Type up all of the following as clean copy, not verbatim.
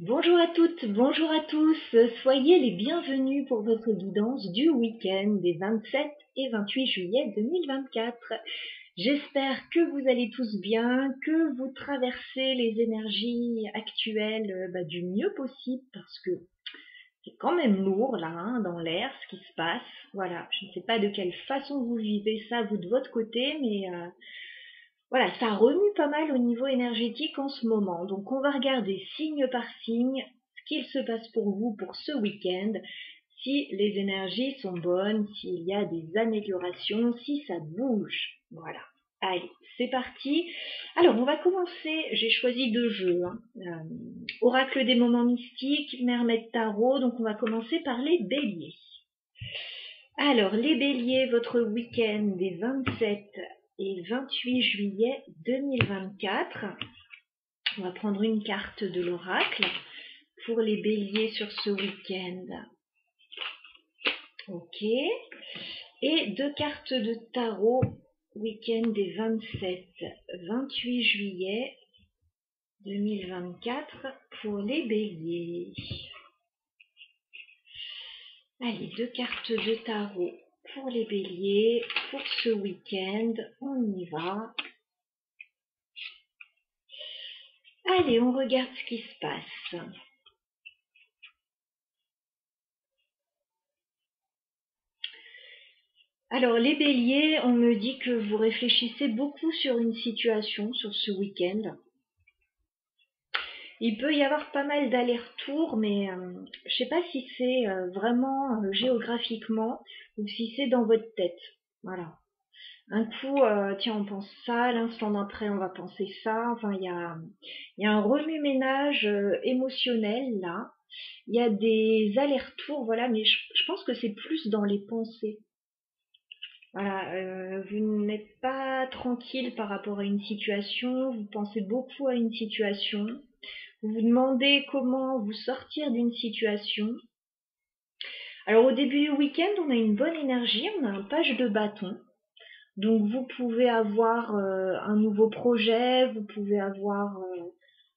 Bonjour à toutes, bonjour à tous, soyez les bienvenus pour votre guidance du week-end des 27 et 28 juillet 2024. J'espère que vous allez tous bien, que vous traversez les énergies actuelles du mieux possible parce que c'est quand même lourd là, dans l'air, ce qui se passe. Voilà, je ne sais pas de quelle façon vous vivez ça, vous de votre côté, mais voilà, ça remue pas mal au niveau énergétique en ce moment. Donc on va regarder signe par signe ce qu'il se passe pour vous pour ce week-end, si les énergies sont bonnes, s'il y a des améliorations, si ça bouge. Voilà. Allez, c'est parti. Alors on va commencer, j'ai choisi deux jeux. Oracle des moments mystiques, Mermaid Tarot, donc on va commencer par les béliers. Alors les béliers, votre week-end des 27 et 28 juillet 2024. On va prendre une carte de l'oracle pour les béliers sur ce week-end. Ok. Et deux cartes de tarot, week-end des 27-28 juillet 2024 pour les béliers. Allez, deux cartes de tarot pour les béliers pour ce week-end. On y va. Allez, on regarde ce qui se passe. Alors, les béliers, on me dit que vous réfléchissez beaucoup sur une situation, sur ce week-end. Il peut y avoir pas mal d'allers-retours, mais je sais pas si c'est vraiment géographiquement ou si c'est dans votre tête. Voilà. Un coup, tiens, on pense ça, l'instant d'après, on va penser ça. Enfin, il y a un remue-ménage émotionnel là. Il y a des allers-retours, voilà, mais je pense que c'est plus dans les pensées. Voilà, vous n'êtes pas tranquille par rapport à une situation, vous pensez beaucoup à une situation, vous vous demandez comment vous sortir d'une situation. Alors au début du week-end, on a une bonne énergie, on a un page de bâton. Donc vous pouvez avoir un nouveau projet, vous pouvez avoir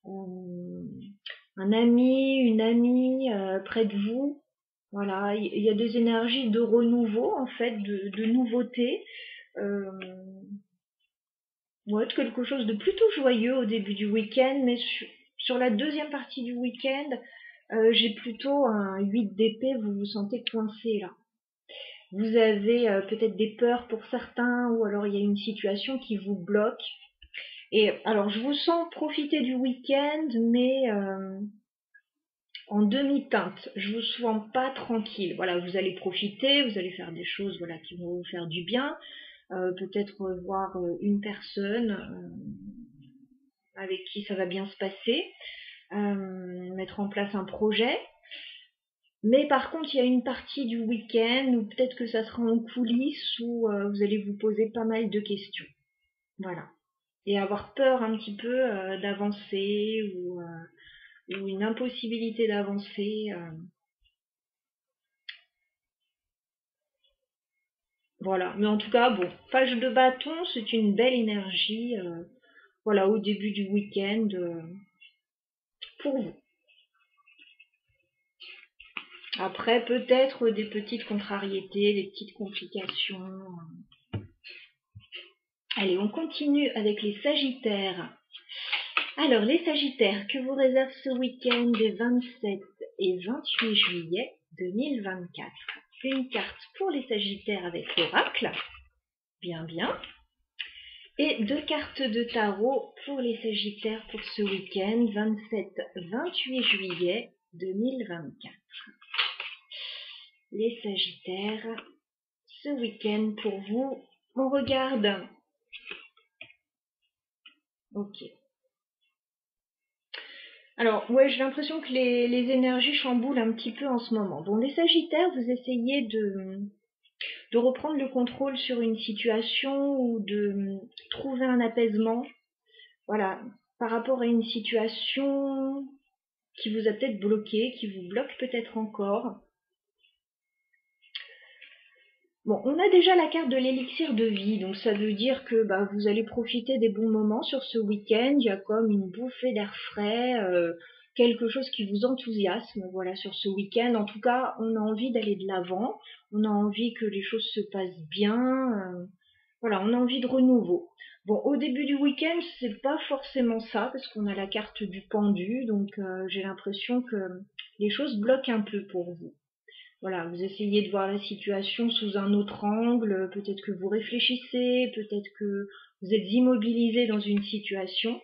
un ami, une amie près de vous. Voilà, il y a des énergies de renouveau en fait, de nouveauté. Ouais, quelque chose de plutôt joyeux au début du week-end, mais sur la deuxième partie du week-end, j'ai plutôt un 8 d'épée, vous vous sentez coincé là. Vous avez peut-être des peurs pour certains, ou alors il y a une situation qui vous bloque. Et alors je vous sens profiter du week-end, mais en demi-teinte. Je vous sens pas tranquille. Voilà, vous allez profiter, vous allez faire des choses, voilà, qui vont vous faire du bien. Peut-être voir une personne avec qui ça va bien se passer, mettre en place un projet. Mais par contre, il y a une partie du week-end où peut-être que ça sera en coulisses où vous allez vous poser pas mal de questions. Voilà. Et avoir peur un petit peu d'avancer ou une impossibilité d'avancer. Voilà. Mais en tout cas, bon, page de bâton, c'est une belle énergie. Voilà, au début du week-end pour vous. Après, peut-être des petites contrariétés, des petites complications. Allez, on continue avec les Sagittaires. Alors, les Sagittaires, que vous réserve ce week-end des 27 et 28 juillet 2024? Une carte pour les Sagittaires avec l'oracle. Bien, bien. Et deux cartes de tarot pour les Sagittaires pour ce week-end 27-28 juillet 2024. Les Sagittaires, ce week-end pour vous, on regarde. Ok. Alors, ouais, j'ai l'impression que les énergies chamboulent un petit peu en ce moment. Bon, les Sagittaires, vous essayez de reprendre le contrôle sur une situation ou de trouver un apaisement. Voilà, par rapport à une situation qui vous a peut-être bloqué, qui vous bloque peut-être encore. Bon, on a déjà la carte de l'élixir de vie, donc ça veut dire que vous allez profiter des bons moments sur ce week-end. Il y a comme une bouffée d'air frais, quelque chose qui vous enthousiasme, voilà, sur ce week-end. En tout cas, on a envie d'aller de l'avant, on a envie que les choses se passent bien, voilà, on a envie de renouveau. Bon, au début du week-end, c'est pas forcément ça, parce qu'on a la carte du pendu, donc j'ai l'impression que les choses bloquent un peu pour vous. Voilà, vous essayez de voir la situation sous un autre angle, peut-être que vous réfléchissez, peut-être que vous êtes immobilisé dans une situation,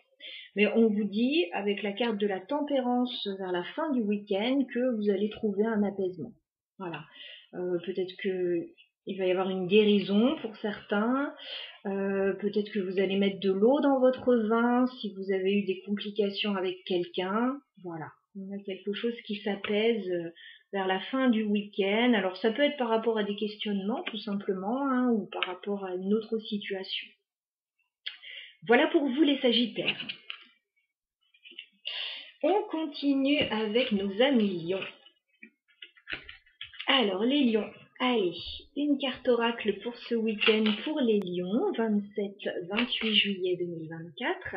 mais on vous dit, avec la carte de la tempérance vers la fin du week-end, que vous allez trouver un apaisement. Voilà, peut-être que il va y avoir une guérison pour certains, peut-être que vous allez mettre de l'eau dans votre vin si vous avez eu des complications avec quelqu'un. Voilà, on a quelque chose qui s'apaise vers la fin du week-end. Alors ça peut être par rapport à des questionnements tout simplement, hein, ou par rapport à une autre situation. Voilà pour vous les Sagittaires. On continue avec nos amis Lions. Alors les Lions, allez, une carte oracle pour ce week-end pour les Lions, 27-28 juillet 2024.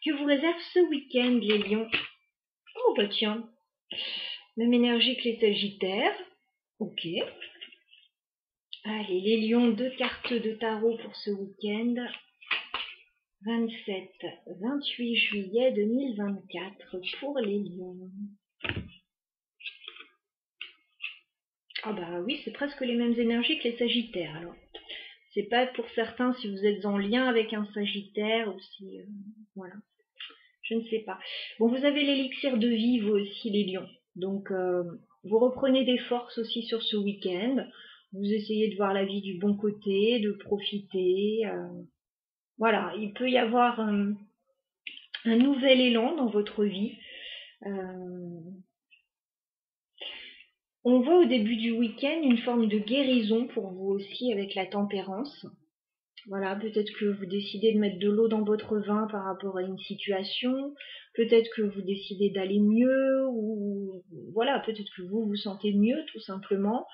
Que vous réserve ce week-end les Lions? Oh bah tiens, même énergie que les Sagittaires. Ok. Allez, les Lions, 2 cartes de tarot pour ce week-end. 27-28 juillet 2024 pour les Lions. Ah bah oui, c'est presque les mêmes énergies que les Sagittaires alors. C'est pas pour certains si vous êtes en lien avec un Sagittaire ou si... voilà. Je ne sais pas. Bon, vous avez l'élixir de vie, vous aussi, les Lions. Donc, vous reprenez des forces aussi sur ce week-end. Vous essayez de voir la vie du bon côté, de profiter. Voilà, il peut y avoir un nouvel élan dans votre vie. On voit au début du week-end une forme de guérison pour vous aussi avec la tempérance. Voilà, peut-être que vous décidez de mettre de l'eau dans votre vin par rapport à une situation, peut-être que vous décidez d'aller mieux, ou voilà, peut-être que vous vous sentez mieux tout simplement.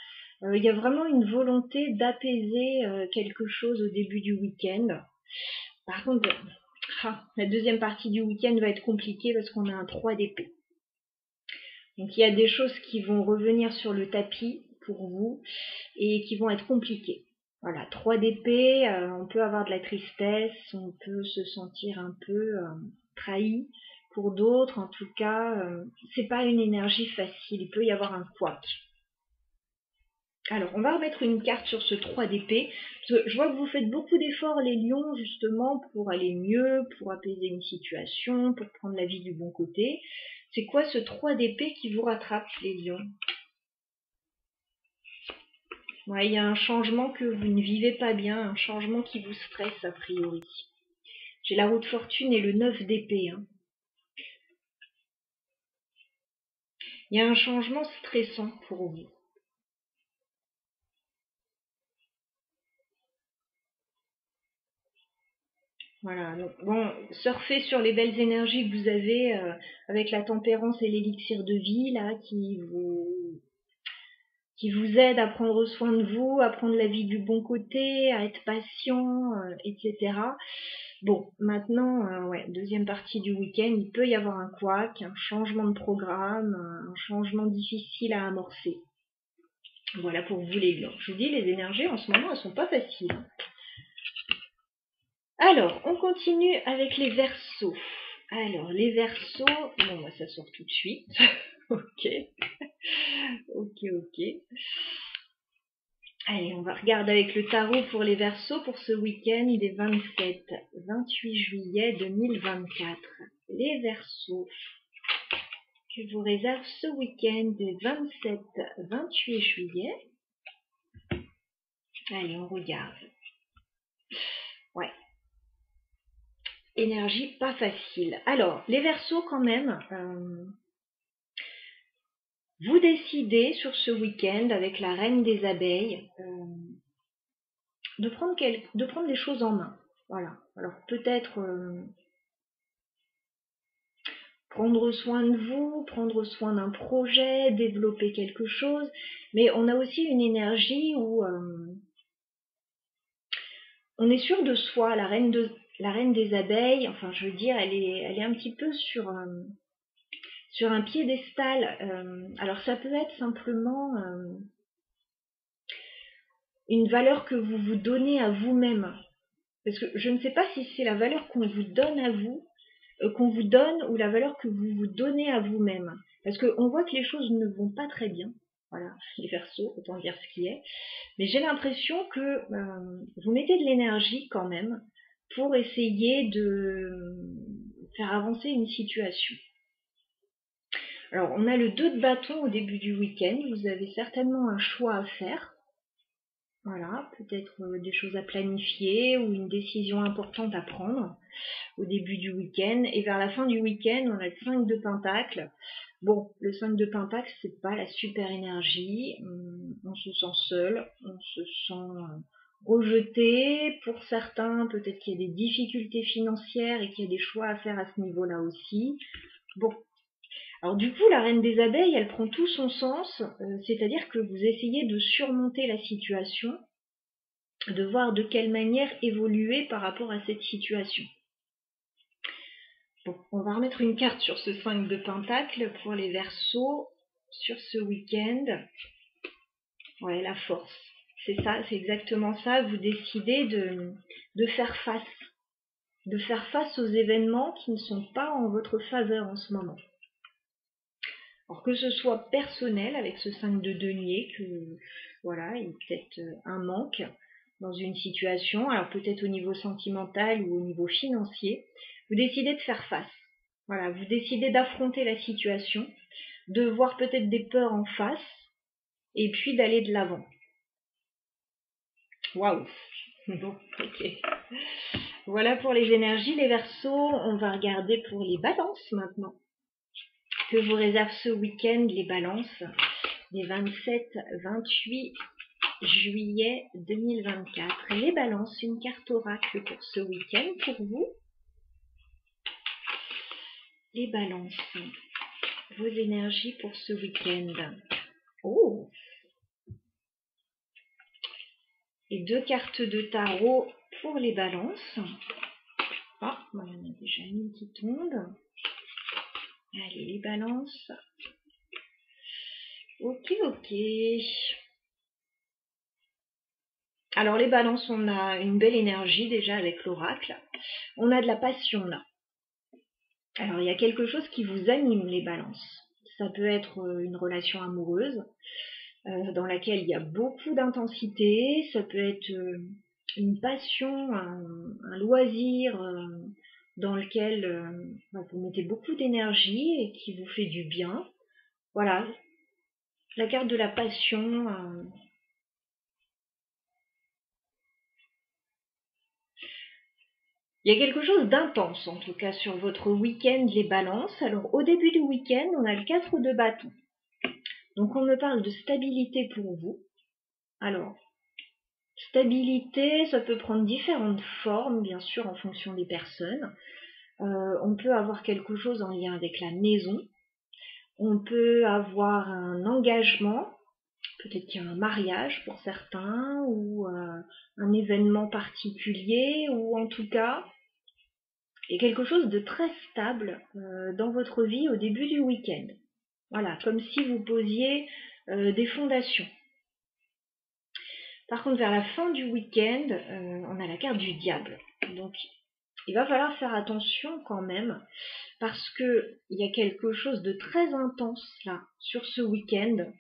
Il y a vraiment une volonté d'apaiser quelque chose au début du week-end. Par contre, la deuxième partie du week-end va être compliquée parce qu'on a un 3 d'épée. Donc il y a des choses qui vont revenir sur le tapis pour vous et qui vont être compliquées. Voilà, 3 d'épée, on peut avoir de la tristesse, on peut se sentir un peu trahi. Pour d'autres, en tout cas, c'est pas une énergie facile, il peut y avoir un couac. Alors, on va remettre une carte sur ce 3 d'épée. Je vois que vous faites beaucoup d'efforts, les lions, justement, pour aller mieux, pour apaiser une situation, pour prendre la vie du bon côté. C'est quoi ce 3 d'épée qui vous rattrape, les lions? Ouais, il y a un changement que vous ne vivez pas bien, un changement qui vous stresse a priori. J'ai la roue de fortune et le 9 d'épée. Hein. Il y a un changement stressant pour vous. Voilà, donc bon, surfez sur les belles énergies que vous avez avec la tempérance et l'élixir de vie là qui vous aide à prendre soin de vous, à prendre la vie du bon côté, à être patient, etc. Bon, maintenant, ouais, deuxième partie du week-end, il peut y avoir un couac, un changement de programme, un changement difficile à amorcer. Voilà pour vous les lions. Je vous dis, les énergies en ce moment, elles sont pas faciles. Alors, on continue avec les Verseaux. Alors, les Verseaux, bon, bah, ça sort tout de suite. Ok. Ok. Allez, on va regarder avec le tarot pour les Verseaux pour ce week-end des 27-28 juillet 2024. Les Verseaux, que vous réserve ce week-end des 27-28 juillet. Allez, on regarde. Ouais. Énergie pas facile. Alors, les Verseaux quand même, vous décidez sur ce week-end avec la reine des abeilles de prendre les choses en main. Voilà. Alors peut-être prendre soin de vous, prendre soin d'un projet, développer quelque chose, mais on a aussi une énergie où on est sûr de soi. La reine des abeilles, enfin je veux dire, elle est un petit peu sur sur un piédestal. Alors ça peut être simplement une valeur que vous vous donnez à vous-même. Parce que je ne sais pas si c'est la valeur qu'on vous donne à vous, qu'on vous donne, ou la valeur que vous vous donnez à vous-même. Parce qu'on voit que les choses ne vont pas très bien. Voilà, les Verseaux, autant dire ce qui est. Mais j'ai l'impression que vous mettez de l'énergie quand même pour essayer de faire avancer une situation. Alors, on a le 2 de bâton au début du week-end. Vous avez certainement un choix à faire. Voilà, peut-être des choses à planifier ou une décision importante à prendre au début du week-end. Et vers la fin du week-end, on a le 5 de Pentacle. Bon, le 5 de Pentacle, c'est pas la super énergie. On se sent seul, on se sent rejeté. Pour certains, peut-être qu'il y a des difficultés financières et qu'il y a des choix à faire à ce niveau-là aussi. Bon. Alors du coup, la reine des abeilles, elle prend tout son sens, c'est-à-dire que vous essayez de surmonter la situation, de voir de quelle manière évoluer par rapport à cette situation. Bon, on va remettre une carte sur ce 5 de Pentacle pour les Verseaux sur ce week-end. Ouais, la force. C'est ça, c'est exactement ça. Vous décidez de faire face. De faire face aux événements qui ne sont pas en votre faveur en ce moment. Alors que ce soit personnel avec ce 5 de denier, que voilà, il y a peut-être un manque dans une situation, alors peut-être au niveau sentimental ou au niveau financier, vous décidez de faire face. Voilà, vous décidez d'affronter la situation, de voir peut-être des peurs en face, et puis d'aller de l'avant. Waouh. Bon, ok. Voilà pour les énergies, les Verseaux. On va regarder pour les balances maintenant. Que vous réserve ce week-end les balances des 27-28 juillet 2024. Les balances, une carte oracle pour ce week-end pour vous. Les balances, vos énergies pour ce week-end. Oh! Et 2 cartes de tarot pour les balances. Ah, il y en a déjà une qui tombe. Allez, les balances. Ok, ok. Alors les balances, on a une belle énergie déjà avec l'oracle. On a de la passion là. Alors il y a quelque chose qui vous anime les balances. Ça peut être une relation amoureuse dans laquelle il y a beaucoup d'intensité. Ça peut être une passion, un loisir dans lequel vous mettez beaucoup d'énergie et qui vous fait du bien. Voilà, la carte de la passion. Il y a quelque chose d'intense, en tout cas, sur votre week-end, les balances. Alors, au début du week-end, on a le 4 de bâton. Donc, on me parle de stabilité pour vous. Alors, stabilité, ça peut prendre différentes formes, bien sûr, en fonction des personnes. On peut avoir quelque chose en lien avec la maison. On peut avoir un engagement. Peut-être qu'il y a un mariage pour certains, ou un événement particulier, ou en tout cas, il y a quelque chose de très stable dans votre vie au début du week-end. Voilà, comme si vous posiez des fondations. Par contre, vers la fin du week-end, on a la carte du diable. Donc, il va falloir faire attention quand même, parce que il y a quelque chose de très intense là, sur ce week-end,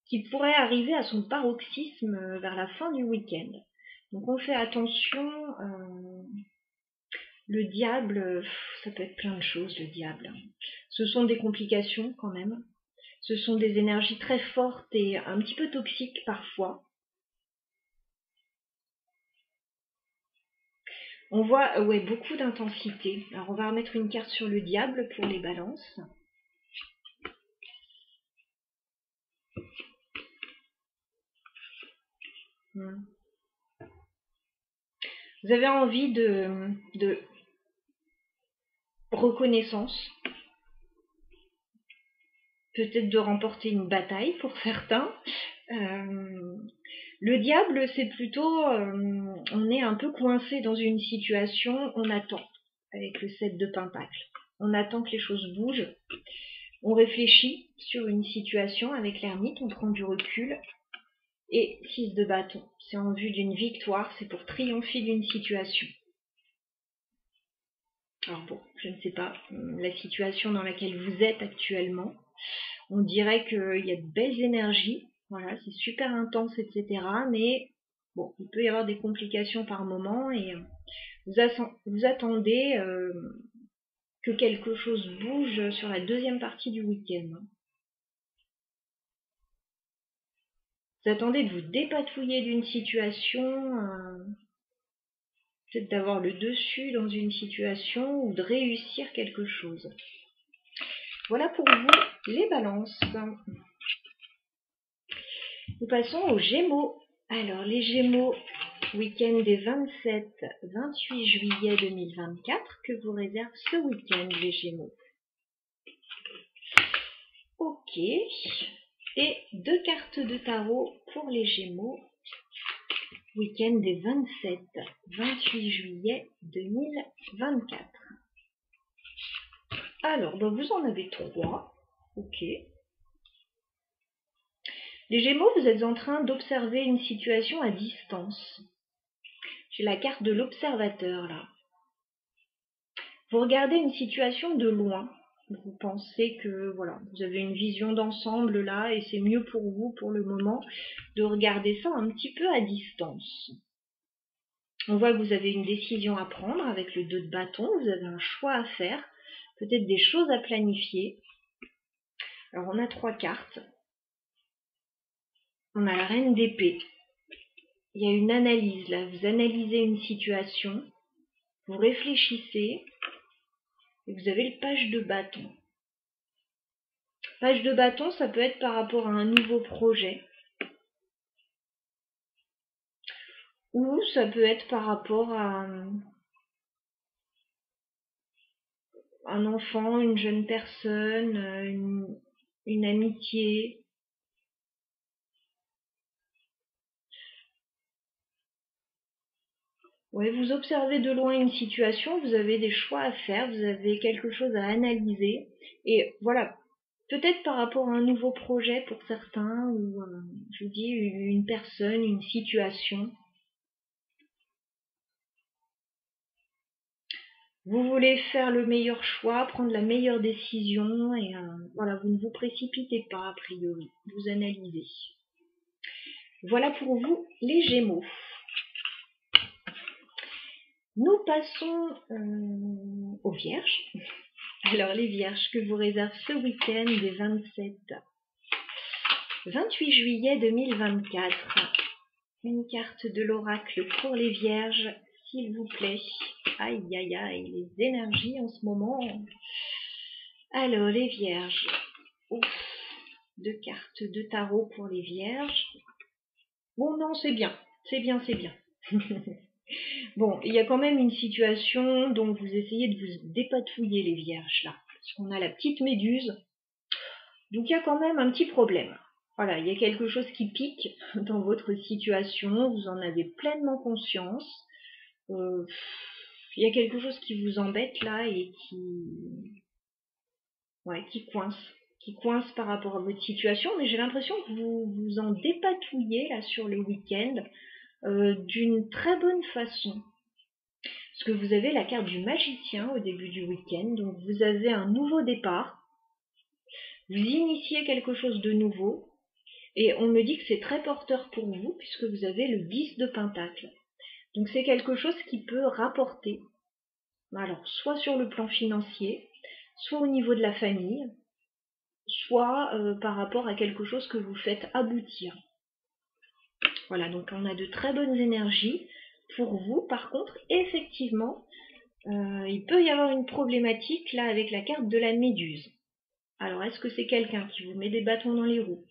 qui pourrait arriver à son paroxysme vers la fin du week-end. Donc, on fait attention. Le diable, ça peut être plein de choses, le diable. Ce sont des complications quand même. Ce sont des énergies très fortes et un petit peu toxiques parfois. On voit beaucoup d'intensité. Alors on va remettre une carte sur le diable pour les balances. Vous avez envie de reconnaissance, peut-être de remporter une bataille pour certains. Le diable, c'est plutôt, on est un peu coincé dans une situation, on attend, avec le 7 de Pentacle. On attend que les choses bougent. On réfléchit sur une situation avec l'ermite, on prend du recul. Et 6 de bâton, c'est en vue d'une victoire, c'est pour triompher d'une situation. Alors bon, je ne sais pas la situation dans laquelle vous êtes actuellement. On dirait qu'il y a de belles énergies, voilà, c'est super intense, etc. Mais bon, il peut y avoir des complications par moment et vous attendez que quelque chose bouge sur la deuxième partie du week-end. Vous attendez de vous dépatouiller d'une situation, peut-être d'avoir le dessus dans une situation ou de réussir quelque chose. Voilà pour vous les balances. Nous passons aux Gémeaux. Alors les Gémeaux, week-end des 27-28 juillet 2024, que vous réserve ce week-end les Gémeaux. Ok. Et 2 cartes de tarot pour les Gémeaux. Week-end des 27-28 juillet 2024. Alors, vous en avez 3. Ok. Les Gémeaux, vous êtes en train d'observer une situation à distance. J'ai la carte de l'observateur là. Vous regardez une situation de loin. Vous pensez que voilà, vous avez une vision d'ensemble là et c'est mieux pour vous pour le moment de regarder ça un petit peu à distance. On voit que vous avez une décision à prendre avec le 2 de bâton, vous avez un choix à faire, peut-être des choses à planifier. Alors on a 3 cartes. On a la reine d'épée. Il y a une analyse là, vous analysez une situation, vous réfléchissez et vous avez le page de bâton. Page de bâton, ça peut être par rapport à un nouveau projet. Ou ça peut être par rapport à un enfant, une jeune personne, une amitié. Ouais, vous observez de loin une situation, vous avez des choix à faire, vous avez quelque chose à analyser. Et voilà, peut-être par rapport à un nouveau projet pour certains, ou je vous dis une personne, une situation. Vous voulez faire le meilleur choix, prendre la meilleure décision, et voilà, vous ne vous précipitez pas a priori, vous analysez. Voilà pour vous les Gémeaux. Nous passons aux Vierges. Alors les Vierges, que vous réserve ce week-end des 27-28 juillet 2024. Une carte de l'oracle pour les Vierges, s'il vous plaît. Aïe aïe aïe, les énergies en ce moment. Alors les Vierges. Ouf, 2 cartes de tarot pour les Vierges. Bon non, c'est bien, c'est bien, c'est bien. Bon, il y a quand même une situation dont vous essayez de vous dépatouiller les Vierges là. Parce qu'on a la petite méduse. Donc il y a quand même un petit problème. Voilà, il y a quelque chose qui pique dans votre situation, vous en avez pleinement conscience. Il y a quelque chose qui vous embête là et qui coince par rapport à votre situation, mais j'ai l'impression que vous vous en dépatouillez là sur le week-end d'une très bonne façon. Parce que vous avez la carte du magicien au début du week-end, donc vous avez un nouveau départ, vous initiez quelque chose de nouveau, et on me dit que c'est très porteur pour vous, puisque vous avez le 10 de pentacle. Donc c'est quelque chose qui peut rapporter, alors soit sur le plan financier, soit au niveau de la famille, soit par rapport à quelque chose que vous faites aboutir. Voilà, donc on a de très bonnes énergies pour vous. Par contre, effectivement, il peut y avoir une problématique là avec la carte de la méduse. Alors, est-ce que c'est quelqu'un qui vous met des bâtons dans les roues?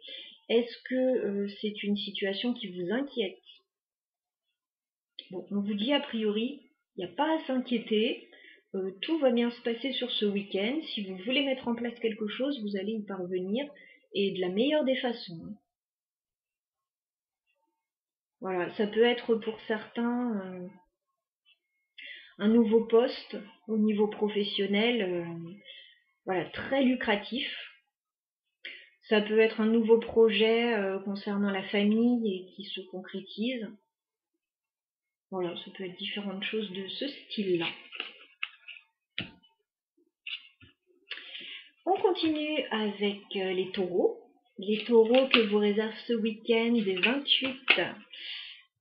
Est-ce que c'est une situation qui vous inquiète? Bon, on vous dit a priori, il n'y a pas à s'inquiéter. Tout va bien se passer sur ce week-end. Si vous voulez mettre en place quelque chose, vous allez y parvenir et de la meilleure des façons. Voilà, ça peut être pour certains un nouveau poste au niveau professionnel, voilà, très lucratif. Ça peut être un nouveau projet concernant la famille et qui se concrétise. Voilà, ça peut être différentes choses de ce style-là. On continue avec les taureaux. Les taureaux que vous réserve ce week-end des 28,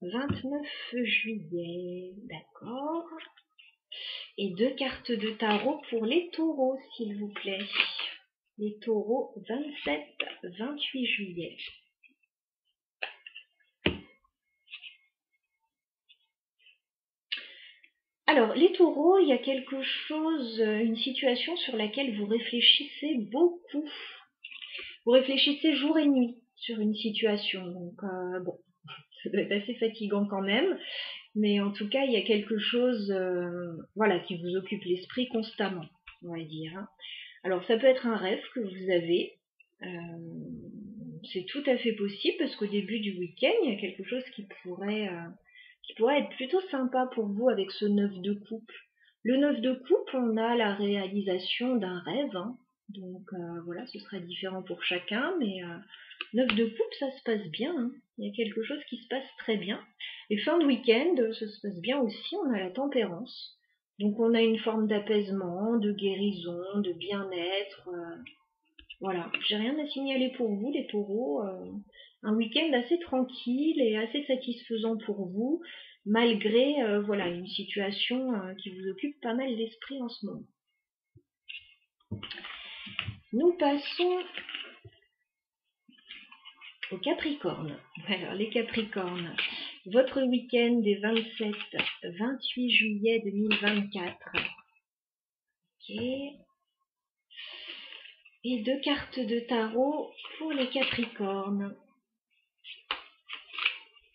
29 juillet. D'accord. Et 2 cartes de tarot pour les taureaux, s'il vous plaît. Les taureaux 27, 28 juillet. Alors, les taureaux, il y a quelque chose, une situation sur laquelle vous réfléchissez beaucoup. Vous réfléchissez jour et nuit sur une situation. Donc, bon, ça doit être assez fatigant quand même. Mais en tout cas, il y a quelque chose voilà, qui vous occupe l'esprit constamment, on va dire. Alors, ça peut être un rêve que vous avez. C'est tout à fait possible parce qu'au début du week-end, il y a quelque chose qui pourrait être plutôt sympa pour vous avec ce 9 de coupe. Le 9 de coupe, on a la réalisation d'un rêve. Donc voilà, ce sera différent pour chacun, mais 9 de coupe, ça se passe bien. Il y a quelque chose qui se passe très bien. Et fin de week-end, ça se passe bien aussi, on a la tempérance. Donc on a une forme d'apaisement, de guérison, de bien-être. Voilà, j'ai rien à signaler pour vous les taureaux. Un week-end assez tranquille et assez satisfaisant pour vous, malgré voilà, une situation qui vous occupe pas mal l'esprit en ce moment. Nous passons aux Capricornes. Alors les Capricornes, votre week-end des 27-28 juillet 2024. Ok. Et 2 cartes de tarot pour les Capricornes.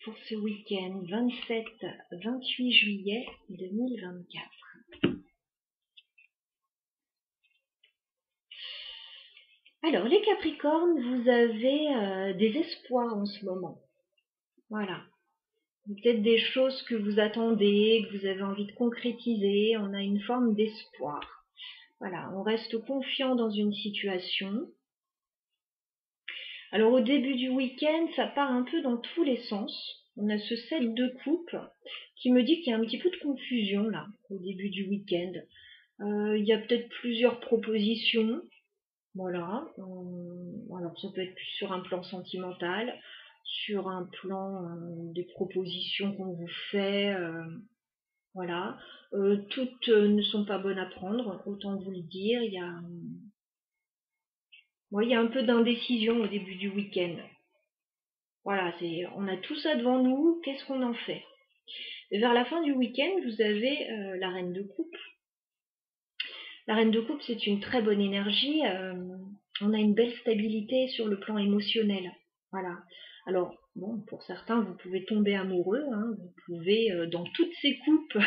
Pour ce week-end 27-28 juillet 2024. Alors les Capricornes, vous avez des espoirs en ce moment. Voilà. Peut-être des choses que vous attendez, que vous avez envie de concrétiser. On a une forme d'espoir. Voilà, on reste confiant dans une situation. Alors au début du week-end, ça part un peu dans tous les sens. On a ce 7 de coupe qui me dit qu'il y a un petit peu de confusion là, au début du week-end. Il y a peut-être plusieurs propositions. Voilà. Alors ça peut être sur un plan sentimental, sur un plan des propositions qu'on vous fait. Voilà. Toutes ne sont pas bonnes à prendre, autant vous le dire. Il y a un peu d'indécision au début du week-end. Voilà, on a tout ça devant nous, qu'est-ce qu'on en fait? Et vers la fin du week-end, vous avez la reine de coupe. La reine de coupe, c'est une très bonne énergie. On a une belle stabilité sur le plan émotionnel. Voilà. Alors, bon, pour certains, vous pouvez tomber amoureux. Vous pouvez, dans toutes ces coupes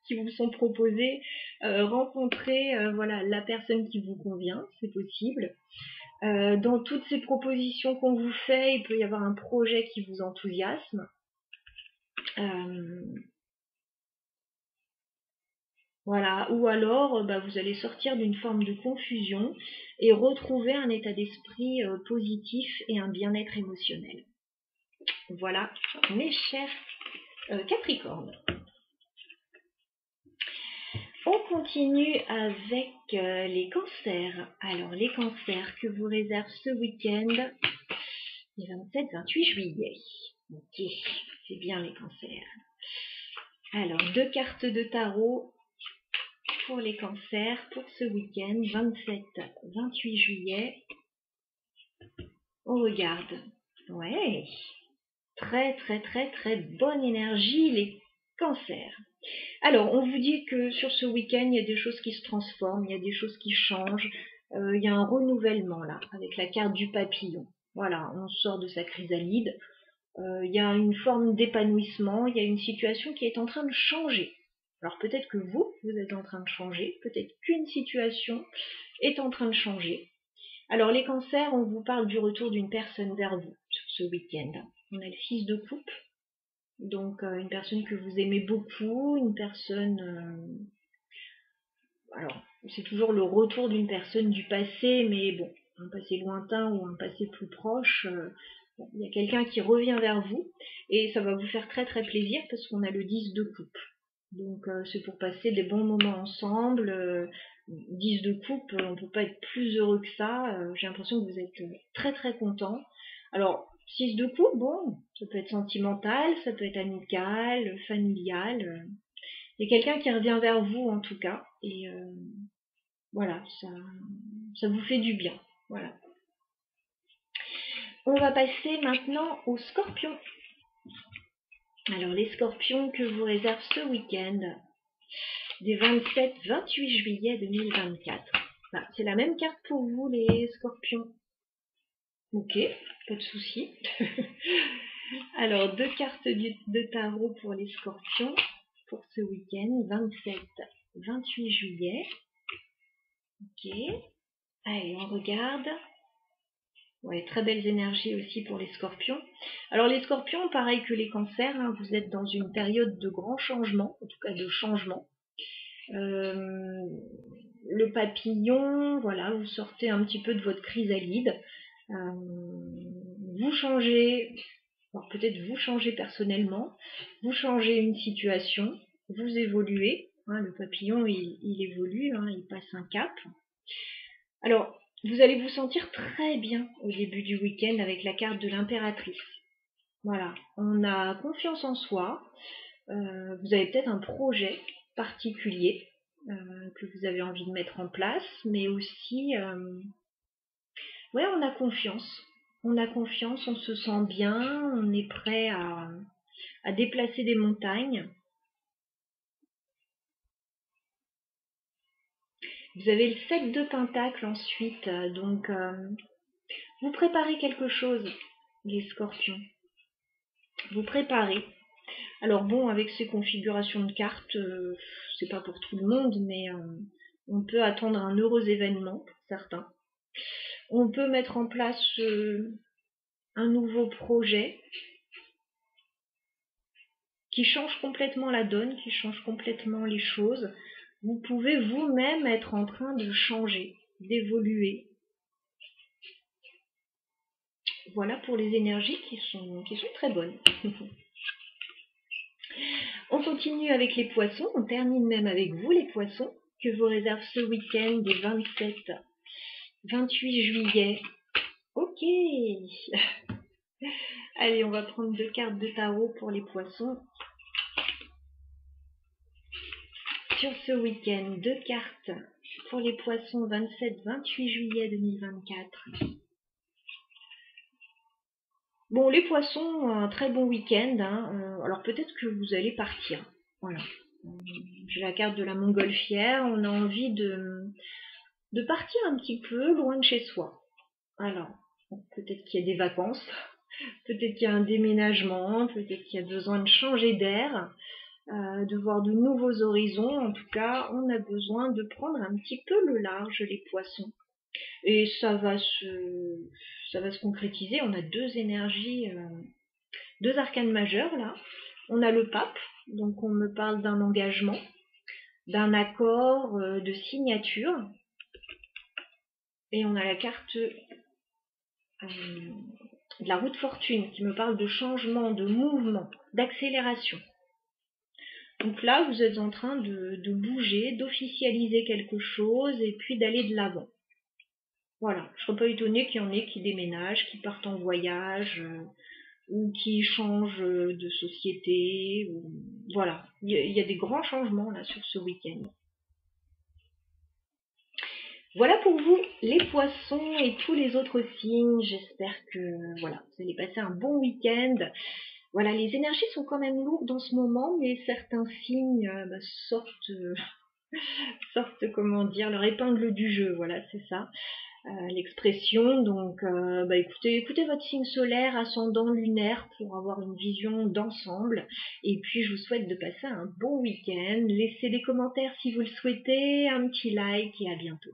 qui vous sont proposées, rencontrer voilà, la personne qui vous convient. C'est possible. Dans toutes ces propositions qu'on vous fait, il peut y avoir un projet qui vous enthousiasme. Voilà, ou alors vous allez sortir d'une forme de confusion et retrouver un état d'esprit positif et un bien-être émotionnel. Voilà, mes chers Capricornes. On continue avec les cancers. Alors, les cancers que vous réserve ce week-end, les 27-28 juillet. Ok, c'est bien les cancers. Alors, 2 cartes de tarot pour les cancers pour ce week-end, 27-28 juillet. On regarde. Ouais, très très très très bonne énergie les cancers. Alors, on vous dit que sur ce week-end, il y a des choses qui se transforment, il y a des choses qui changent. Il y a un renouvellement là, avec la carte du papillon. Voilà, on sort de sa chrysalide. Il y a une forme d'épanouissement, il y a une situation qui est en train de changer. Alors peut-être que vous êtes en train de changer, peut-être qu'une situation est en train de changer. Alors les cancers, on vous parle du retour d'une personne vers vous sur ce week-end. On a le 6 de coupe, donc une personne que vous aimez beaucoup, une personne... alors, c'est toujours le retour d'une personne du passé, mais bon, un passé lointain ou un passé plus proche. Il y a quelqu'un qui revient vers vous et ça va vous faire très très plaisir parce qu'on a le 10 de coupe. Donc c'est pour passer des bons moments ensemble. 10 de coupe, on ne peut pas être plus heureux que ça. J'ai l'impression que vous êtes très très content. Alors 6 de coupe, bon, ça peut être sentimental, ça peut être amical, familial. Il y a quelqu'un qui revient vers vous en tout cas et voilà, ça vous fait du bien. Voilà. On va passer maintenant aux scorpions. Alors les scorpions que vous réserve ce week-end des 27-28 juillet 2024. Bah, c'est la même carte pour vous les scorpions. Ok, pas de souci. Alors 2 cartes de tarot pour les scorpions pour ce week-end 27-28 juillet. Ok, allez on regarde. Ouais, très belles énergies aussi pour les scorpions. Alors les scorpions, pareil que les cancers, hein, vous êtes dans une période de grand changement, en tout cas de changement. Le papillon, voilà, vous sortez un petit peu de votre chrysalide. Vous changez, alors peut-être vous changez personnellement, vous changez une situation, vous évoluez. Hein, le papillon, il évolue, hein, il passe un cap. Alors, vous allez vous sentir très bien au début du week-end avec la carte de l'impératrice. Voilà, on a confiance en soi. Vous avez peut-être un projet particulier que vous avez envie de mettre en place, mais aussi, ouais, on a confiance. On a confiance, on se sent bien, on est prêt à déplacer des montagnes. Vous avez le 7 de Pentacle ensuite, donc vous préparez quelque chose, les scorpions. Vous préparez. Alors bon, avec ces configurations de cartes, c'est pas pour tout le monde, mais on peut attendre un heureux événement pour certains. On peut mettre en place un nouveau projet qui change complètement la donne, qui change complètement les choses. Vous pouvez vous-même être en train de changer, d'évoluer. Voilà pour les énergies qui sont très bonnes. On continue avec les poissons, on termine même avec vous les poissons, que vous réserve ce week-end des 27-28 juillet. Ok. Allez, on va prendre 2 cartes de tarot pour les poissons. Sur ce week-end, 2 cartes pour les poissons 27-28 juillet 2024. Bon, les poissons, un très bon week-end. Hein. Alors peut-être que vous allez partir. Voilà. J'ai la carte de la montgolfière. On a envie de partir un petit peu loin de chez soi. Alors, peut-être qu'il y a des vacances, peut-être qu'il y a un déménagement, peut-être qu'il y a besoin de changer d'air, de voir de nouveaux horizons. En tout cas, on a besoin de prendre un petit peu le large, les poissons. Et ça va se concrétiser. On a 2 énergies, 2 arcanes majeures là. On a le pape, donc on me parle d'un engagement, d'un accord, de signature. Et on a la carte de la roue de fortune qui me parle de changement, de mouvement, d'accélération. Donc là, vous êtes en train de bouger, d'officialiser quelque chose et puis d'aller de l'avant. Voilà, je ne serais pas étonnée qu'il y en ait qui déménagent, qui partent en voyage, ou qui changent de société. Voilà, il y a des grands changements là sur ce week-end. Voilà pour vous les poissons et tous les autres signes. J'espère que voilà, vous allez passer un bon week-end. Voilà, les énergies sont quand même lourdes en ce moment, mais certains signes sortent, comment dire, leur épingle du jeu. Voilà, c'est ça. L'expression. Donc écoutez votre signe solaire, ascendant, lunaire pour avoir une vision d'ensemble. Et puis je vous souhaite de passer un bon week-end. Laissez des commentaires si vous le souhaitez, un petit like et à bientôt.